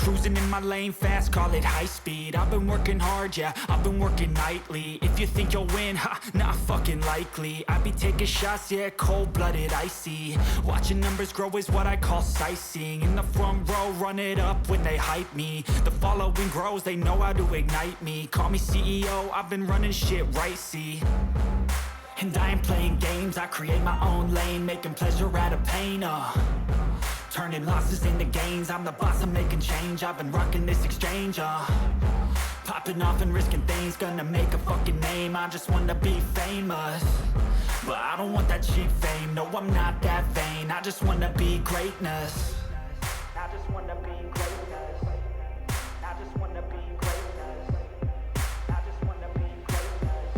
Cruising in my lane fast, call it high speed. I've been working hard, yeah, I've been working nightly. If you think you'll win, ha, not fucking likely. I be taking shots, yeah, cold-blooded, icy. Watching numbers grow is what I call sightseeing. In the front row, run it up when they hype me. The following grows, they know how to ignite me. Call me CEO, I've been running shit right, see. And I ain't playing games, I create my own lane, making pleasure out of pain, turning losses into gains, I'm the boss, I'm making change. I've been rocking this exchange, popping off and risking things, gonna make a fucking name. I just wanna be famous, but I don't want that cheap fame. No, I'm not that vain, I just wanna be greatness. I just wanna be greatness. I just wanna be greatness. I just wanna be greatness.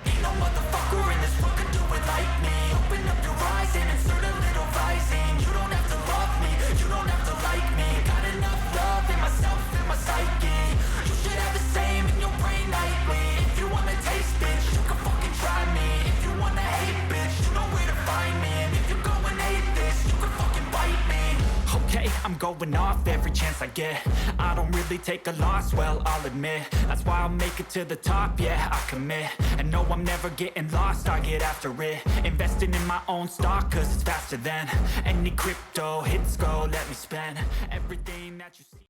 Ain't no motherfucker in this world could do it like me. Open up your eyes and insert a little rising. You don't have to love me, you don't have to like me. Got enough love in myself and my psyche. You should have the same in your brain nightly. If you wanna taste, bitch, you can fucking try me. If you wanna hate, bitch, you know where to find me. And if you're going hate this, you can fucking bite me. Okay, I'm going off every chance I get. I don't really take a loss, well, I'll admit. That's why I'll make it to the top, yeah, I commit. And no, I'm never getting lost, I get after it. Investing in my own stock, cause it's faster than any crypto hits go. Let me spend everything that you see.